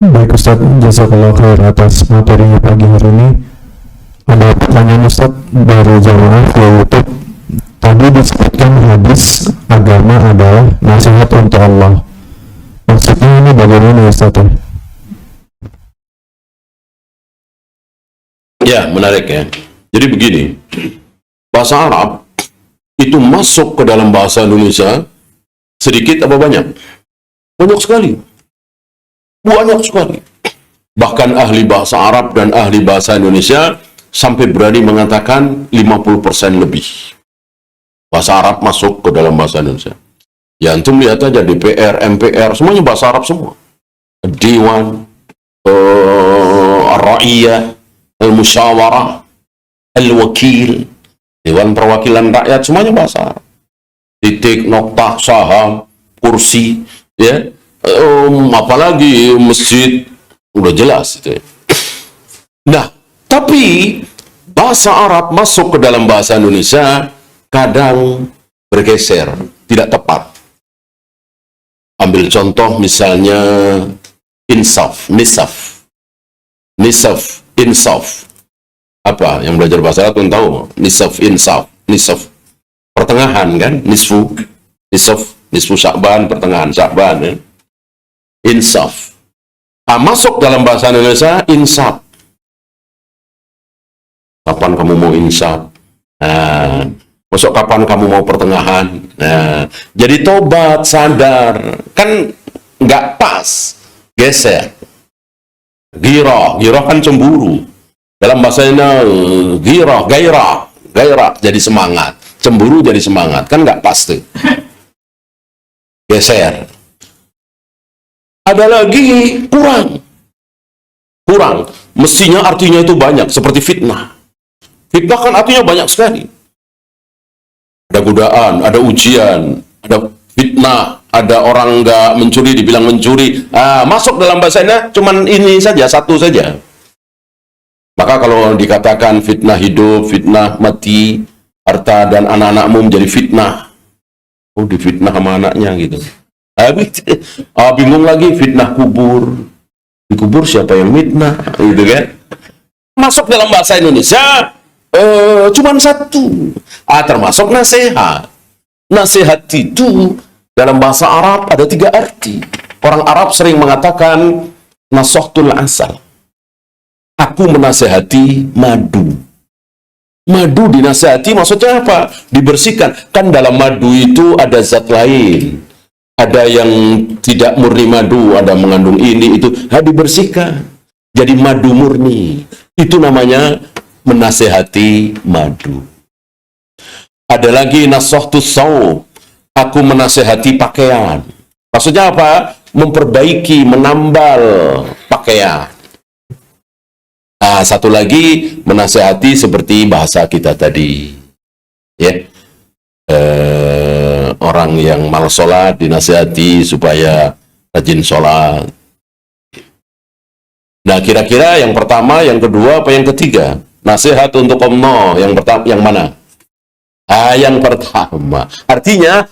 Baik Ustaz, jazakallah khair atas materinya pagi hari ini. Ada pertanyaan Ustaz dari jamaah di YouTube. Tadi disebutkan hadis agama adalah nasihat untuk Allah. Maksudnya ini bagaimana Ustaz? Ya, menarik ya. Jadi begini, bahasa Arab itu masuk ke dalam bahasa Indonesia sedikit apa banyak? Banyak sekali. Banyak sekali. Bahkan ahli bahasa Arab dan ahli bahasa Indonesia sampai berani mengatakan 50% lebih. Bahasa Arab masuk ke dalam bahasa Indonesia. Ya, antum lihat aja DPR, MPR, semuanya bahasa Arab semua. Dewan, Ar-Ra'iyah, Al-Musyawarah, Al-Wakil, Dewan Perwakilan Rakyat, semuanya bahasa Arab. Titik, noktah, saham, kursi, ya, apalagi masjid, udah jelas itu ya. Nah, tapi bahasa Arab masuk ke dalam bahasa Indonesia kadang bergeser, tidak tepat. Ambil contoh misalnya insaf, nisaf, insaf. Apa yang belajar bahasa Arab kan tahu? Nisaf, insaf, nisaf. Pertengahan kan? Nisfu, nisaf, nisfu Sya'ban, pertengahan Sya'ban ya. Insaf. Nah, masuk dalam bahasa Indonesia insaf. Kapan kamu mau insaf? Nah, masuk kapan kamu mau pertengahan? Nah, jadi tobat, sadar. Kan nggak pas. Geser. Girah kan cemburu. Dalam bahasanya gairah jadi semangat. Cemburu jadi semangat. Kan nggak pas tuh. Geser. Ada lagi kurang. Mestinya artinya itu banyak. Seperti fitnah. Fitnah kan artinya banyak sekali. Ada godaan, ada ujian, ada fitnah, ada orang nggak mencuri dibilang mencuri. Masuk dalam bahasanya cuman ini saja, satu saja. Maka kalau dikatakan fitnah hidup, fitnah mati, harta dan anak-anakmu menjadi fitnah. Oh, difitnah sama anaknya gitu. Bingung lagi, fitnah kubur. Di kubur siapa yang mitnah? Gitu kan? Masuk dalam bahasa Indonesia cuman satu. Termasuk nasihat. Nasihat itu dalam bahasa Arab ada 3 arti. Orang Arab sering mengatakan nasahtul asal. Aku menasehati madu. Madu dinasehati maksudnya apa? Dibersihkan. Kan dalam madu itu ada zat lain. Ada yang tidak murni madu, ada mengandung ini, itu. Dibersihkan. Jadi madu murni. Itu namanya menasehati madu. Ada lagi nasahtus saub. Aku menasehati pakaian. Maksudnya apa? Memperbaiki, menambal pakaian. Satu lagi menasehati seperti bahasa kita tadi. Ya. Orang yang malas sholat dinasehati supaya rajin sholat. Nah, kira-kira yang pertama, yang kedua, apa yang ketiga? Nasihat untuk Allah yang pertama, yang mana? Yang pertama. Artinya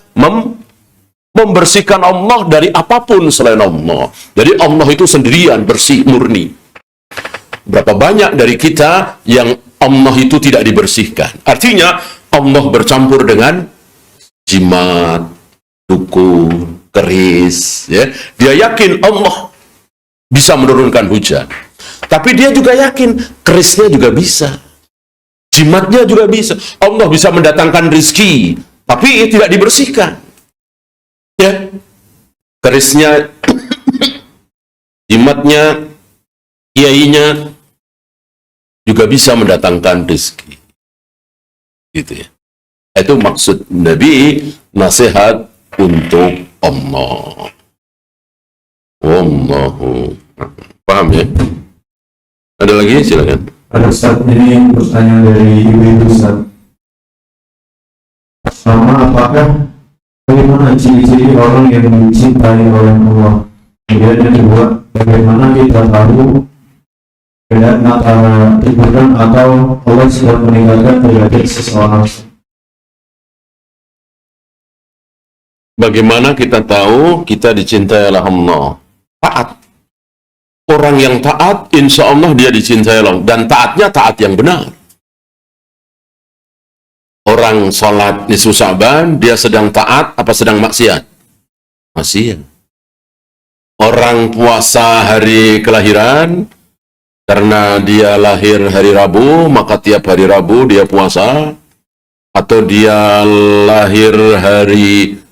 membersihkan Allah dari apapun selain Allah. Jadi Allah itu sendirian, bersih, murni. Berapa banyak dari kita yang Allah itu tidak dibersihkan? Artinya Allah bercampur dengan jimat, dukun, keris. Ya. Dia yakin Allah bisa menurunkan hujan. Tapi dia juga yakin kerisnya juga bisa. Jimatnya juga bisa. Allah bisa mendatangkan rizki. Tapi tidak dibersihkan. Ya. Kerisnya, jimatnya, kiainya juga bisa mendatangkan rizki. Gitu ya. Itu maksud Nabi, nasihat untuk Allah. Wallahu. Paham ya? Ada lagi? Silakan. Ada Ustaz, ini pertanyaan dari Ibu Ustaz. Sama, apakah bagaimana ciri-ciri orang yang dicintai oleh Allah? Kemudian yang kedua, bagaimana kita tahu beda antara hiburan atau Allah sedang meninggalkan derajat seseorang? Bagaimana kita tahu kita dicintai oleh Allah? Taat. Orang yang taat, insya Allah dia dicintai Allah. Dan taatnya taat yang benar. Orang sholat nisfu Sya'ban, dia sedang taat apa sedang maksiat? Maksiat. Orang puasa hari kelahiran, karena dia lahir hari Rabu, maka tiap hari Rabu dia puasa. Atau dia lahir hari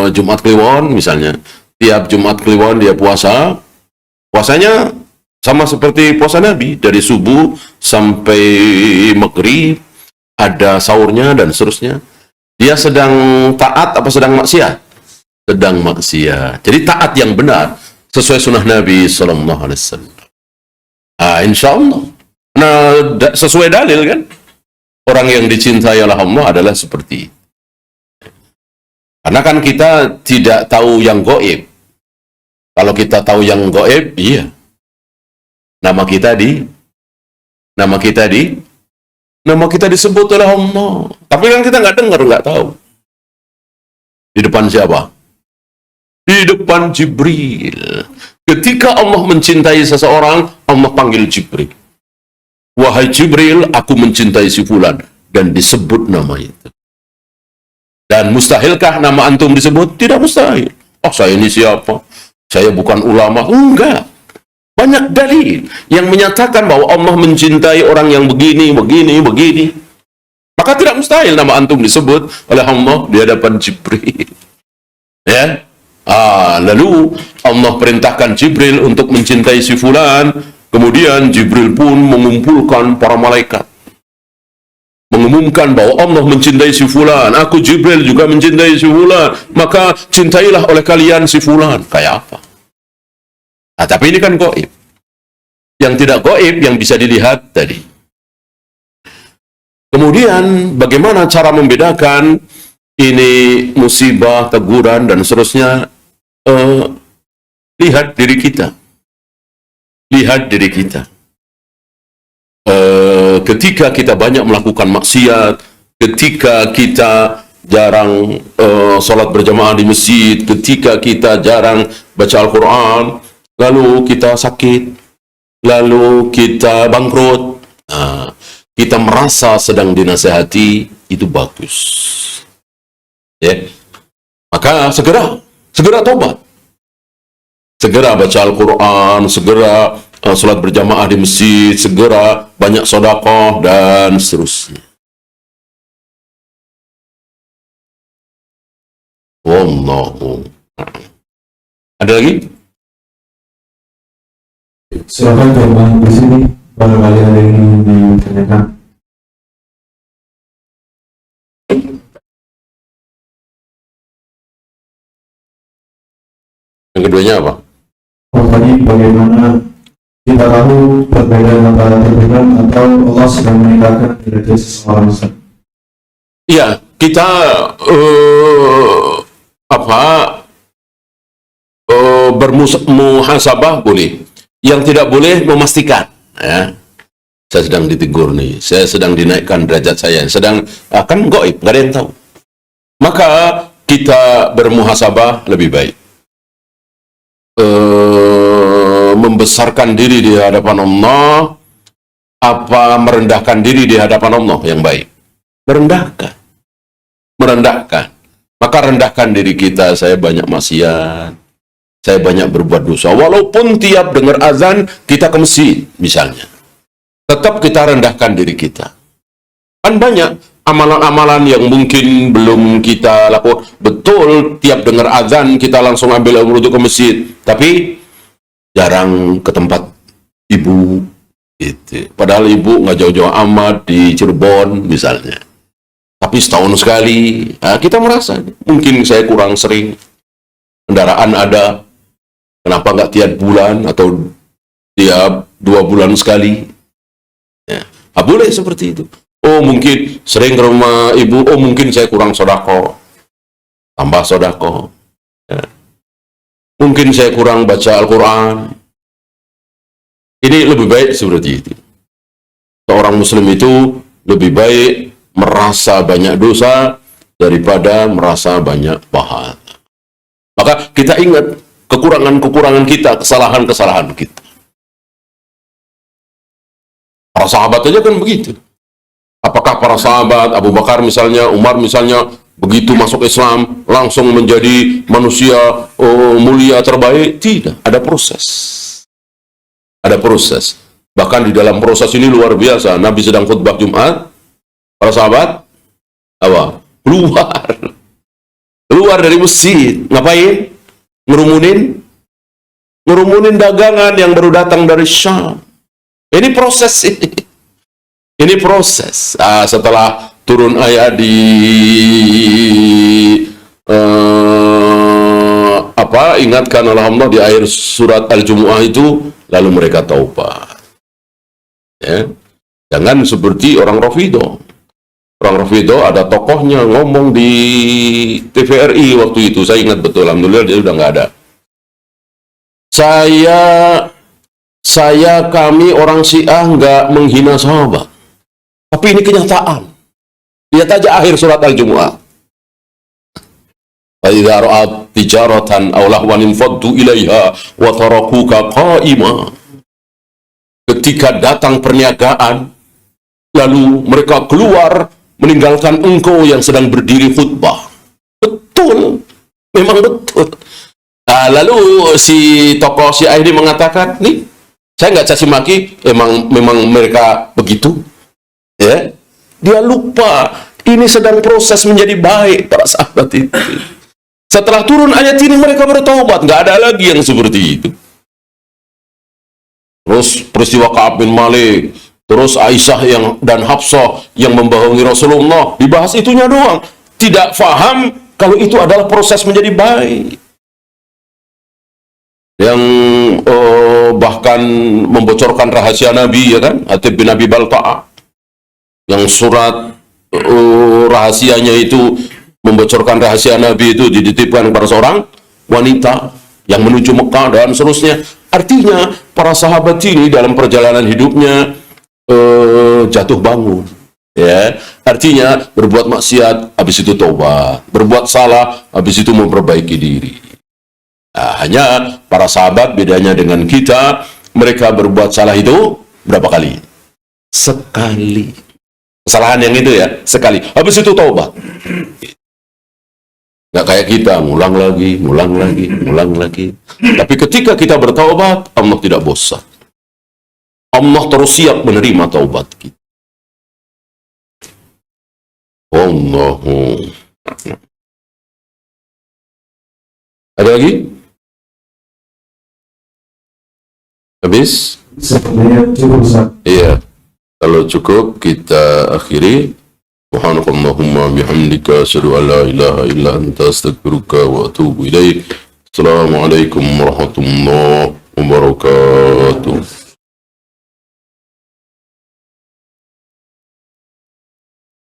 Jumat Kliwon misalnya. Tiap Jumat Kliwon dia puasa. Puasanya sama seperti puasa Nabi. Dari subuh sampai maghrib. Ada sahurnya dan seterusnya. Dia sedang taat apa sedang maksiat? Sedang maksiat. Jadi taat yang benar. Sesuai sunnah Nabi SAW. Insya Allah. Nah, sesuai dalil kan? Orang yang dicintai oleh Allah adalah seperti itu. Karena kan kita tidak tahu yang gaib. Kalau kita tahu yang gaib, iya. Nama kita disebut oleh Allah. Tapi kan kita nggak dengar, nggak tahu. Di depan siapa? Di depan Jibril. Ketika Allah mencintai seseorang, Allah panggil Jibril. Wahai Jibril, aku mencintai si fulan. Dan disebut nama itu. Dan mustahilkah nama antum disebut? Tidak mustahil. Oh, saya ini siapa? Saya bukan ulama. Enggak. Banyak dalil yang menyatakan bahwa Allah mencintai orang yang begini, begini, begini. Maka tidak mustahil nama antum disebut oleh Allah di hadapan Jibril. Ya. Lalu Allah perintahkan Jibril untuk mencintai si fulan. Kemudian Jibril pun mengumpulkan para malaikat. Mengumumkan bahwa Allah mencintai si fulan. Aku Jibril juga mencintai si fulan. Maka cintailah oleh kalian si fulan. Kayak apa? Tapi ini kan gaib. Yang tidak gaib yang bisa dilihat tadi. Kemudian bagaimana cara membedakan ini musibah, teguran, dan seterusnya? Lihat diri kita. Lihat diri kita. Ketika kita banyak melakukan maksiat, ketika kita jarang sholat berjamaah di masjid, ketika kita jarang baca Al-Quran, lalu kita sakit, lalu kita bangkrut, kita merasa sedang dinasehati, itu bagus. Ya. Maka segera tobat. Segera baca Al-Quran, segera sholat berjamaah di masjid, segera banyak sedekah, dan seterusnya. Wallahu. Ada lagi? Silakan coba di sini barangkali ada yang ingin ditanyakan. Yang keduanya apa? Tadi bagaimana kita tahu perbedaan antara Tuhan atau Allah sedang meningkatkan derajat seseorang? Iya, kita bermuhasabah boleh. Yang tidak boleh memastikan. Ya. Saya sedang ditegur nih, saya sedang dinaikkan derajat saya, sedang akan gaib, nggak ada yang tahu. Maka kita bermuhasabah lebih baik. Membesarkan diri di hadapan Allah, apa merendahkan diri di hadapan Allah yang baik? Merendahkan. Maka rendahkan diri kita. Saya banyak maksiat, saya banyak berbuat dosa. Walaupun tiap dengar azan kita ke masjid misalnya, tetap kita rendahkan diri kita. Kan banyak amalan-amalan yang mungkin belum kita lakukan. Betul, tiap dengar azan kita langsung ambil wudhu ke masjid, tapi jarang ke tempat ibu gitu. Padahal ibu nggak jauh-jauh amat di Cirebon misalnya, tapi setahun sekali. Kita merasa mungkin saya kurang sering, kendaraan ada, kenapa nggak tiap bulan atau tiap 2 bulan sekali ya. Boleh seperti itu. Oh, mungkin sering ke rumah ibu, oh mungkin saya kurang sedekah, tambah sedekah ya. Mungkin saya kurang baca Al-Quran. Ini lebih baik seperti itu. Seorang muslim itu lebih baik merasa banyak dosa daripada merasa banyak pahala. Maka kita ingat, kekurangan-kekurangan kita, kesalahan-kesalahan kita. Para sahabat aja kan begitu. Apakah para sahabat, Abu Bakar misalnya, Umar misalnya, begitu masuk Islam, langsung menjadi manusia mulia terbaik? Tidak, ada proses. Ada proses. Bahkan di dalam proses ini luar biasa. Nabi sedang khutbah Jumat, para sahabat, apa? Keluar dari masjid. Ngapain? Ngerumunin dagangan yang baru datang dari Syam. Ini proses ini. Ini proses. Setelah turun ayat di ingatkan oleh Allah di akhir surat Al-Jumu'ah itu, lalu mereka taubat. Ya. Jangan seperti orang Rafidhah. Orang Rafidhah ada tokohnya ngomong di TVRI waktu itu, saya ingat betul, alhamdulillah dia udah nggak ada. Kami orang Syiah nggak menghina sahabat. Tapi ini kenyataan. Lihat aja akhir surat Al-Jumu'ah. فَإِذَا رَأَتْ تِجَارَةً أَوْ لَهْوًا انفَضُّوا إِلَيْهَا وَتَرَكُوكَ قَائِمًا. Ketika datang perniagaan, lalu mereka keluar meninggalkan engkau yang sedang berdiri khutbah. Betul, memang betul. Lalu si tokoh Syiah ini mengatakan, nih, saya nggak caci maki, memang mereka begitu. Ya, dia lupa ini sedang proses menjadi baik para sahabat itu. Setelah turun ayat ini mereka bertaubat, nggak ada lagi yang seperti itu. Terus peristiwa Ka'ab bin Malik, terus Aisyah dan Hafsah yang membohongi Rasulullah, dibahas itunya doang. Tidak faham kalau itu adalah proses menjadi baik. Yang bahkan membocorkan rahasia Nabi, ya kan? Hatib bin Abi Balta'ah. Yang surat rahasianya itu membocorkan rahasia Nabi itu dititipkan kepada seorang wanita yang menuju Mekah dan seterusnya. Artinya para sahabat ini dalam perjalanan hidupnya jatuh bangun, ya. Artinya berbuat maksiat, habis itu taubat, berbuat salah, habis itu memperbaiki diri. Nah, hanya para sahabat bedanya dengan kita, mereka berbuat salah itu berapa kali? Sekali. Kesalahan yang itu ya, sekali. Habis itu taubat. Nggak kayak kita, ngulang lagi. Tapi ketika kita bertaubat, Allah tidak bosan. Allah terus siap menerima taubat kita. Allahu. Ada lagi? Habis? Sepertinya cukup, Ustaz. Iya. Kalau cukup, kita akhiri. Subhanakallahumma bihamdika asyhadu an la ilaha illa anta astaghfiruka wa atubu ilaik. Assalamualaikum warahmatullahi